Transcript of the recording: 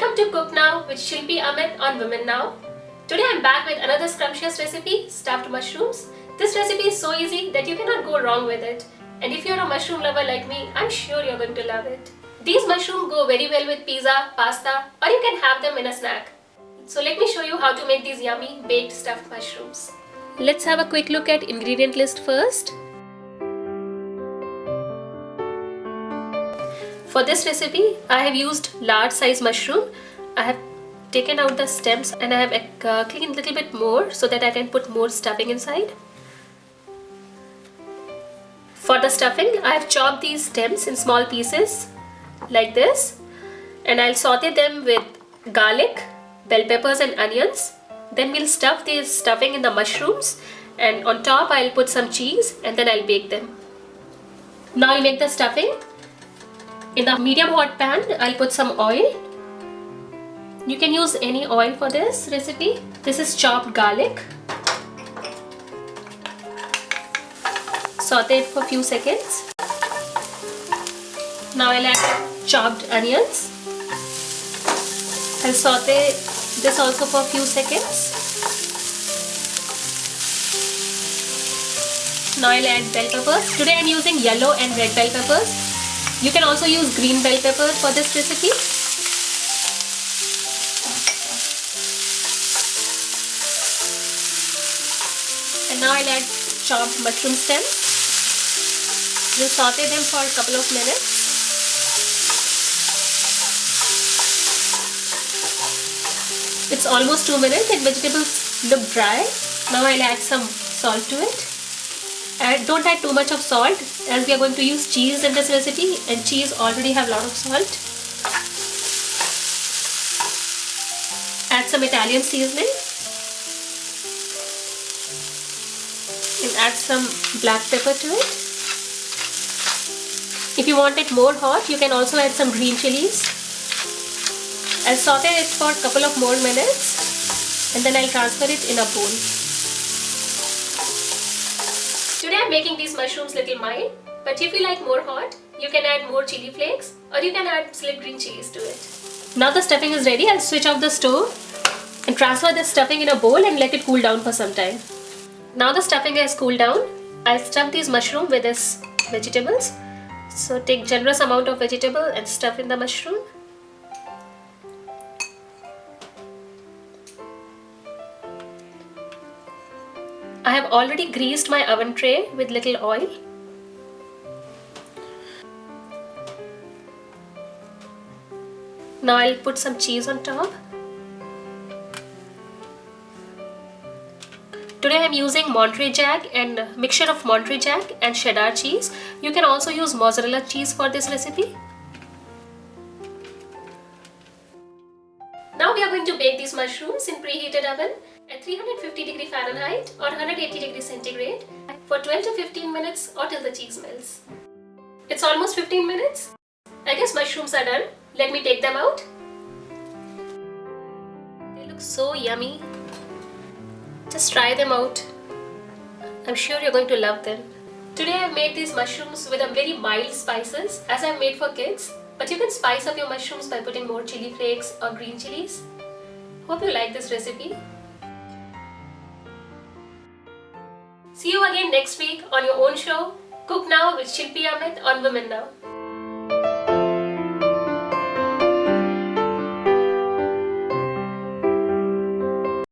Welcome to Cook Now with Shilpi Amit on Women Now. Today I'm back with another scrumptious recipe, stuffed mushrooms. This recipe is so easy that you cannot go wrong with it. And if you're a mushroom lover like me, I'm sure you're going to love it. These mushrooms go very well with pizza, pasta, or you can have them in a snack. So let me show you how to make these yummy baked stuffed mushrooms. Let's have a quick look at ingredient list first. For this recipe, I have used large size mushroom. I have taken out the stems and I have cleaned a little bit more so that I can put more stuffing inside. For the stuffing, I have chopped these stems in small pieces like this, and I'll saute them with garlic, bell peppers and onions. Then we'll stuff this stuffing in the mushrooms, and on top I'll put some cheese and then I'll bake them. Now I'll make the stuffing. In the medium hot pan, I'll put some oil. You can use any oil for this recipe. This is chopped garlic. Saute it for a few seconds. Now I'll add chopped onions. I'll saute this also for a few seconds. Now I'll add bell peppers. Today I'm using yellow and red bell peppers. You can also use green bell peppers for this recipe. And now I'll add chopped mushroom stems. We'll saute them for a couple of minutes. It's almost 2 minutes and vegetables look dry. Now I'll add some salt to it. Don't add too much of salt as we are going to use cheese in this recipe, and cheese already have a lot of salt. Add some Italian seasoning and add some black pepper to it. If you want it more hot, you can also add some green chilies. I'll saute it for a couple of more minutes and then I'll transfer it in a bowl. Today I'm making these mushrooms little mild, but if you like more hot, you can add more chili flakes or you can add sliced green chilies to it. Now the stuffing is ready. I'll switch off the stove and transfer the stuffing in a bowl and let it cool down for some time. Now the stuffing has cooled down. I'll stuff these mushrooms with these vegetables. So take generous amount of vegetable and stuff in the mushroom. I have already greased my oven tray with little oil. Now I'll put some cheese on top. Today I'm using Monterey Jack and mixture of Monterey Jack and cheddar cheese. You can also use mozzarella cheese for this recipe. Now we are going to bake these mushrooms in preheated oven at 350 Fahrenheit or 180 centigrade for 12 to 15 minutes or till the cheese melts. It's almost 15 minutes. I guess mushrooms are done. Let me take them out. They look so yummy. Just try them out. I'm sure you're going to love them. Today I've made these mushrooms with a very mild spices as I've made for kids. But you can spice up your mushrooms by putting more chili flakes or green chilies. Hope you like this recipe. See you again next week on your own show, Cook Now with Shilpi Amit on Women Now.